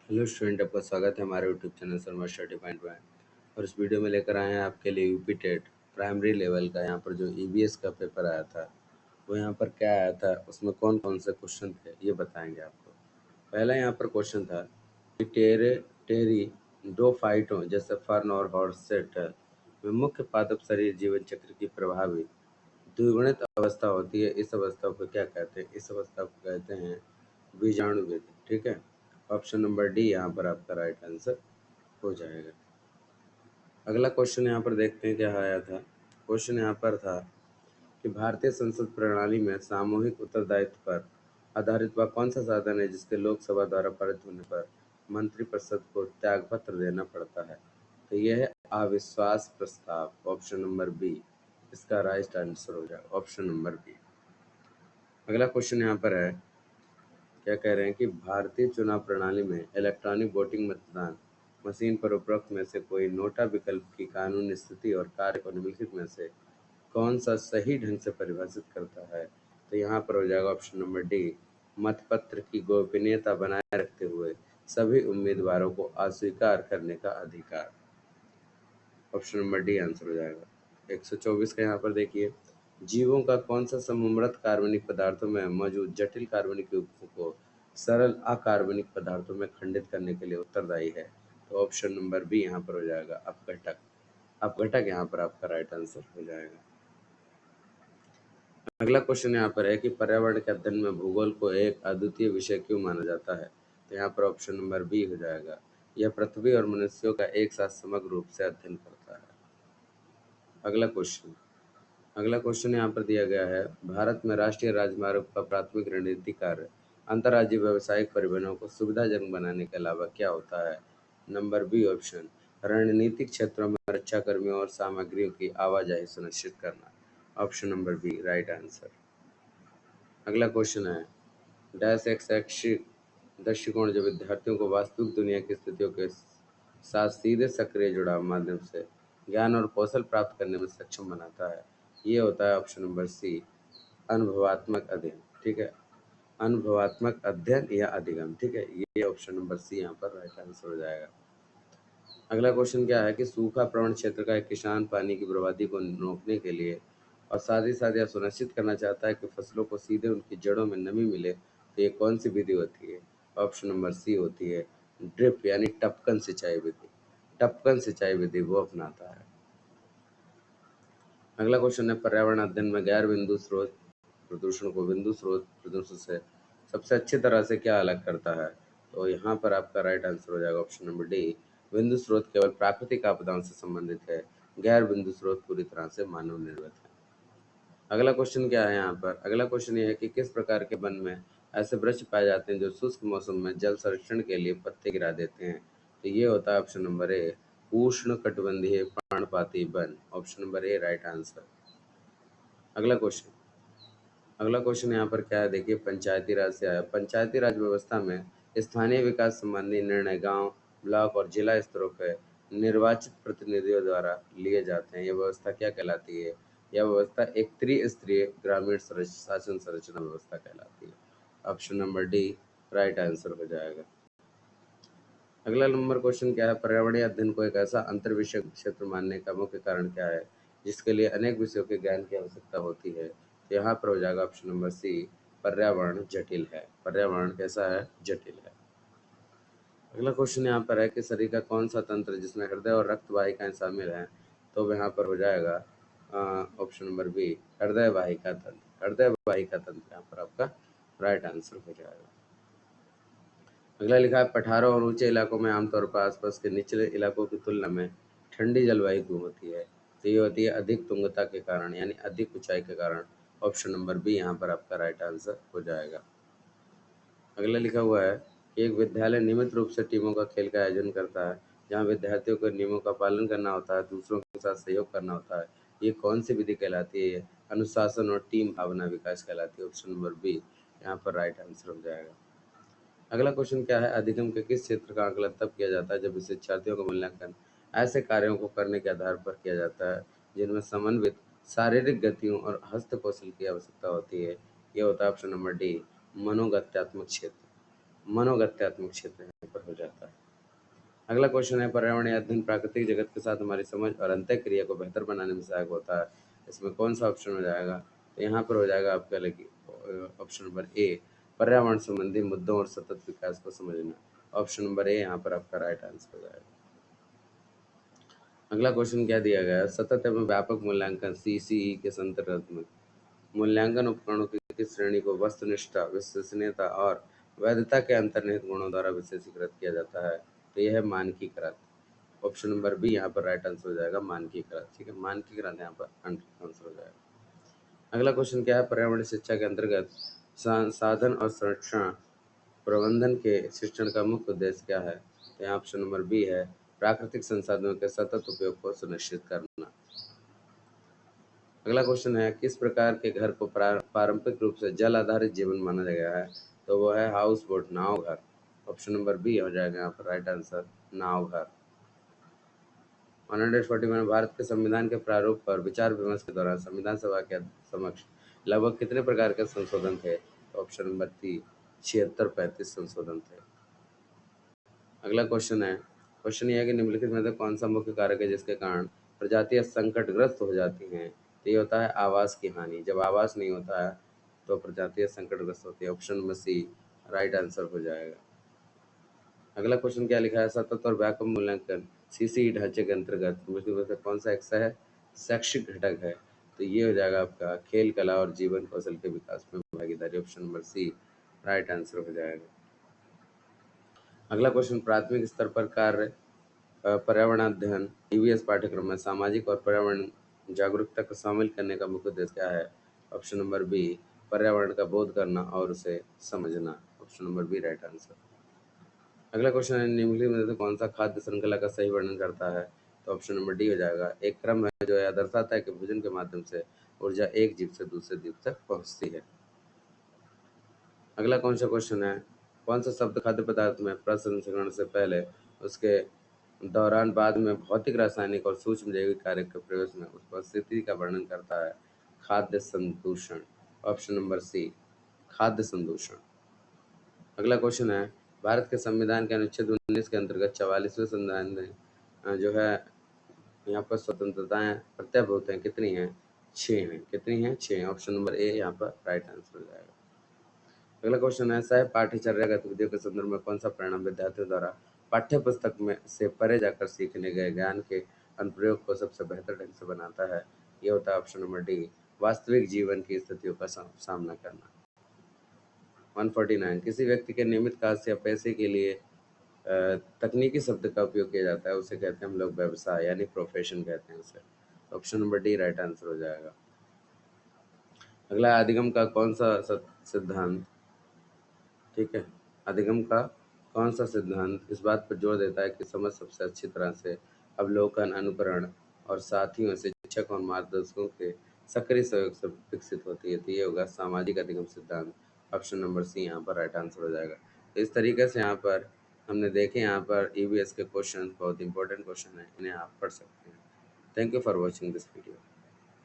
Hello student, आपका स्वागत है हमारे YouTube channel Sharma study point में। और इस वीडियो में लेकर आए हैं आपके लिए यूपी टेट प्राइमरी लेवल का। यहाँ पर जो ईवीएस का पेपर आया था वो यहाँ पर क्या आया था, उसमें कौन कौन से क्वेश्चन थे ये बताएंगे आपको। पहला यहाँ पर क्वेश्चन था कि टेरिडोफाइटों जैसे फर्न और हॉर्स से टर्ल में मुख्य पादप शरीर जीवन चक्र की प्रभावी द्विगुणित अवस्था होती है। इस अवस्था को क्या कहते हैं? इस अवस्था को कहते हैं बीजाणु वृद्धि। ठीक है, ऑप्शन नंबर डी यहाँ पर आपका राइट आंसर हो जाएगा। अगला क्वेश्चन यहाँ पर देखते हैं क्या आया था। क्वेश्चन यहाँ पर था कि भारतीय संसद प्रणाली में सामूहिक उत्तरदायित्व पर आधारित वह कौन सा साधन है जिसके लोकसभा द्वारा पारित होने पर मंत्रिपरिषद को त्यागपत्र देना पड़ता है? तो यह है अविश्वास प्रस्ताव। ऑप्शन नंबर बी इसका राइट आंसर हो जाएगा, ऑप्शन नंबर बी। अगला क्वेश्चन यहाँ पर है, क्या कह रहे हैं कि भारतीय चुनाव प्रणाली में इलेक्ट्रॉनिक वोटिंग मतदान मशीन पर उपरोक्त में से कोई नोटा विकल्प की कानूनी स्थिति और कार्य को निम्नलिखित में से कौन सा सही ढंग से परिभाषित करता है? तो यहाँ पर हो जाएगा ऑप्शन नंबर डी, मतपत्र की गोपनीयता बनाए रखते हुए सभी उम्मीदवारों को अस्वीकार करने का अधिकार। ऑप्शन नंबर डी आंसर हो जाएगा। 124 का यहाँ पर देखिए, जीवों का कौन सा समूह मृत कार्बनिक पदार्थों में मौजूद जटिल कार्बनिक युग्मों को सरल अकार्बनिक पदार्थों में खंडित करने के लिए उत्तरदायी है? तो ऑप्शन नंबर बी यहाँ पर हो जाएगा अपघटक। अपघटक यहाँ पर आपका राइट आंसर हो जाएगा। अगला क्वेश्चन यहाँ पर है कि पर्यावरण के अध्ययन में भूगोल को एक अद्वितीय विषय क्यों माना जाता है? तो यहाँ पर ऑप्शन नंबर बी हो जाएगा, यह पृथ्वी और मनुष्यों का एक साथ समग्र रूप से अध्ययन करता है। अगला क्वेश्चन यहाँ पर दिया गया है, भारत में राष्ट्रीय राजमार्ग का प्राथमिक रणनीति कार्य अंतर्राज्यीय व्यावसायिक परिवहनों को सुविधाजनक बनाने के अलावा क्या होता है? नंबर बी ऑप्शन, रणनीतिक क्षेत्रों में रक्षा कर्मियों और सामग्रियों की आवाजाही सुनिश्चित करना। Option number B right answer. अगला क्वेश्चन है, डैश एक शैक्षिक दृष्टिकोण जो विद्यार्थियों को वास्तविक दुनिया की स्थितियों के साथ सीधे सक्रिय जुड़ाव माध्यम से ज्ञान और कौशल प्राप्त करने में सक्षम बनाता है। ये होता है ऑप्शन नंबर सी, अनुभवात्मक अध्ययन। ठीक है, अनुभवात्मक अध्ययन या अधिगम। ठीक है, ये ऑप्शन नंबर सी यहाँ पर राइट आंसर हो जाएगा। अगला क्वेश्चन क्या है कि सूखा प्रवण क्षेत्र का एक किसान पानी की बर्बादी को रोकने के लिए और साथ ही साथ यह सुनिश्चित करना चाहता है कि फसलों को सीधे उनकी जड़ों में नमी मिले, तो ये कौन सी विधि होती है? ऑप्शन नंबर सी होती है ड्रिप यानी टपकन सिंचाई विधि। टपकन सिंचाई विधि वो अपनाता है। अगला क्वेश्चन है, पर्यावरण अध्ययन में गैर बिंदु स्रोत प्रदूषण को बिंदु स्रोत प्रदूषण से सबसे अच्छी तरह से क्या अलग करता है? तो यहाँ पर आपका राइट आंसर हो जाएगा ऑप्शन नंबर डी, बिंदु स्रोत केवल प्राकृतिक आपदाओं से संबंधित है, गैर बिंदु स्रोत पूरी तरह से मानव निर्मित है। अगला क्वेश्चन क्या है यहाँ पर? अगला क्वेश्चन ये है कि किस प्रकार के वन में ऐसे वृक्ष पाए जाते हैं जो शुष्क मौसम में जल संरक्षण के लिए पत्ते गिरा देते हैं? तो ये होता है ऑप्शन नंबर ए, उष्ण कटिबंधीय पर्णपाती one. Option number A right answer. अगला क्वेश्चन यहाँ पर क्या है देखिए, पंचायती राज से आया। पंचायती राज व्यवस्था में स्थानीय विकास संबंधी निर्णय गांव, ब्लॉक और जिला स्तरों पर निर्वाचित प्रतिनिधियों द्वारा लिए जाते हैं। यह व्यवस्था क्या कहलाती है? यह व्यवस्था एक त्रिस्तरीय ग्रामीण शासन संरचना व्यवस्था कहलाती है। Option number D right answer हो जाएगा। अगला नंबर क्वेश्चन क्या है, पर्यावरणीय अध्ययन को एक ऐसा अंतर विषय क्षेत्र मानने का मुख्य कारण क्या है जिसके लिए अनेक विषयों के ज्ञान की आवश्यकता होती है? तो यहाँ पर हो जाएगा ऑप्शन नंबर सी, पर्यावरण जटिल है। पर्यावरण कैसा है? जटिल है। अगला क्वेश्चन यहाँ पर है कि शरीर का कौन सा तंत्र जिसमें हृदय और रक्त वाहिकाएं शामिल हैं? तो यहाँ पर हो जाएगा ऑप्शन नंबर बी, हृदय वाहिका तंत्र। हृदय वाहिका तंत्र यहाँ पर आपका राइट आंसर हो जाएगा। अगला लिखा है, पठारों और ऊंचे इलाकों में आमतौर पर आसपास के निचले इलाकों की तुलना में ठंडी जलवायु क्यों होती है? तो ये होती है अधिक तुंगता के कारण, यानी अधिक ऊंचाई के कारण। ऑप्शन नंबर बी यहाँ पर आपका राइट आंसर हो जाएगा। अगला लिखा हुआ है कि एक विद्यालय नियमित रूप से टीमों का खेल का आयोजन करता है जहाँ विद्यार्थियों को नियमों का पालन करना होता है, दूसरों के साथ सहयोग करना होता है। ये कौन सी विधि कहलाती है? अनुशासन और टीम भावना विकास कहलाती है। ऑप्शन नंबर बी यहाँ पर राइट आंसर हो जाएगा। अगला क्वेश्चन क्या है, अधिगम के किस क्षेत्र का आकलन तब किया जाता है जब शिक्षार्थियों का मूल्यांकन ऐसे कार्यों को करने के आधार पर किया जाता है जिनमें समन्वित शारीरिक गतियों और हस्त कौशल की आवश्यकता होती है? यह होता है ऑप्शन नंबर डी, मनोगत्यात्मक क्षेत्र। मनोगत्यात्मक क्षेत्र यहाँ पर हो जाता है। अगला क्वेश्चन है, पर्यावरणीय अध्ययन प्राकृतिक जगत के साथ हमारी समझ और अंतःक्रिया को बेहतर बनाने में सहायक होता है। इसमें कौन सा ऑप्शन हो जाएगा? तो यहाँ पर हो जाएगा आपका ऑप्शन नंबर ए, पर्यावरण संबंधी मुद्दों और सतत विकास को समझना। ऑप्शन नंबर ए यहाँ पर आपका राइट आंसर हो जाएगा। अगला क्वेश्चन क्या दिया गया है? सतत एवं व्यापक मूल्यांकन सीसीई के अंतर्गत में मूल्यांकन उपकरणों की किस श्रेणी को वस्तुनिष्ठता, विश्वसनीयता और वैधता के अंतर्निहित गुणों द्वारा विशेषीकृत किया जाता है? तो यह है मानकीकृत। ऑप्शन नंबर बी यहाँ पर राइट आंसर हो जाएगा, मानकीकृत। ठीक है, मानकीकृत यहाँ पर आंसर हो जाएगा। अगला क्वेश्चन क्या है? पर्यावरण शिक्षा के अंतर्गत साधन और संरक्षण प्रबंधन के शिक्षण का मुख्य उद्देश्य क्या है? तो यहाँ ऑप्शन नंबर बी है, प्राकृतिक संसाधनों के सतत उपयोग को सुनिश्चित करना। अगला क्वेश्चन है, किस प्रकार के घर को पारंपरिक रूप से जल आधारित जीवन माना गया है? तो वो है हाउस बोट, नाव घर। ऑप्शन नंबर बी हो जाएगा यहाँ पर राइट आंसर, नाव घर। 141 भारत के संविधान के प्रारूप पर विचार विमर्श के दौरान संविधान सभा के समक्ष लगभग कितने प्रकार के संशोधन थे? ऑप्शन नंबर 3 76-35 संशोधन थे। अगला क्वेश्चन है, क्वेश्चन यह है कि निम्नलिखित में से कौन सा मुख्य कारक है जिसके कारण प्रजातियां संकटग्रस्त हो जाती हैं? तो ये होता है आवास की हानि। जब आवास नहीं होता है तो प्रजातियां संकटग्रस्त होती है। Option number C right answer हो जाएगा। अगला क्वेश्चन क्या लिखा है? सतत और व्यापक मूल्यांकन सीसीई ढांचे के अंतर्गत मुख्य रूप से कौन सा एक है शैक्षिक घटक है? तो ये हो जाएगा आपका खेल, कला और जीवन कौशल के विकास में भागीदारी। Option number C right answer हो जाएगा। अगला क्वेश्चन, प्राथमिक स्तर पर कार्य पर्यावरण अध्ययन ईवीएस पाठ्यक्रम में सामाजिक और पर्यावरण जागरूकता को शामिल करने का मुख्य उद्देश्य क्या है? ऑप्शन नंबर बी पर्यावरण का बोध करना और उसे समझना। Option number B right answer. अगला क्वेश्चन है, निम्नलिखित में से कौन सा खाद्य श्रृंखला का सही वर्णन करता है? तो ऑप्शन नंबर डी हो जाएगा, एक क्रम है जो यह दर्शाता है कि भोजन के माध्यम से ऊर्जा एक जीव से दूसरे जीव तक पहुंचती है। अगला कौन सा क्वेश्चन है, कौन सा शब्द खाद्य पदार्थ में प्रसंस्करण से पहले, उसके दौरान, बाद में भौतिक, रासायनिक और सूक्ष्म जैविक कार्य के प्रयोग में उपस्थिति का वर्णन करता है? खाद्य संदूषण। ऑप्शन नंबर सी खाद्य संदूषण। अगला क्वेश्चन है, भारत के संविधान के अनुच्छेद 19 के अंतर्गत 44वें संविधान में जो है यहाँ पर स्वतंत्रताएं प्रत्याभूत हैं, कितनी हैं? 6 हैं। कितनी हैं? 6। ऑप्शन नंबर ए यहाँ पर राइट आंसर हो जाएगा। अगला क्वेश्चन है, सह पाठ्यचर्या गतिविधियों के संदर्भ में कौन सा परिणाम विद्यार्थियों द्वारा पाठ्य पुस्तक में से परे जाकर सीखने गए ज्ञान के अनुप्रयोग को सबसे बेहतर ढंग से बनाता है? ये होता है ऑप्शन नंबर डी वास्तविक जीवन की स्थितियों का सामना करना। 149 किसी व्यक्ति के नियमित कार्य या पैसे के लिए तकनीकी शब्द का उपयोग किया जाता है, उसे कहते हैं हम लोग व्यवसाय, यानी प्रोफेशन कहते हैं उसे। Option number D right answer हो जाएगा। अगला, अधिगम का कौन सा सिद्धांत, ठीक है, अधिगम का कौन सा सिद्धांत इस बात पर जोर देता है कि समझ सबसे अच्छी तरह से अवलोकन, अनुकरण और साथियों, शिक्षक और मार्गदर्शकों के सक्रिय सहयोग से विकसित होती है? तो ये होगा सामाजिक अधिगम सिद्धांत। ऑप्शन नंबर सी यहाँ पर राइट आंसर हो जाएगा। तो इस तरीके से यहाँ पर हमने देखे, यहाँ पर ईवीएस के क्वेश्चन बहुत इंपॉर्टेंट क्वेश्चन है, इन्हें आप पढ़ सकते हैं। Thank you for watching this video.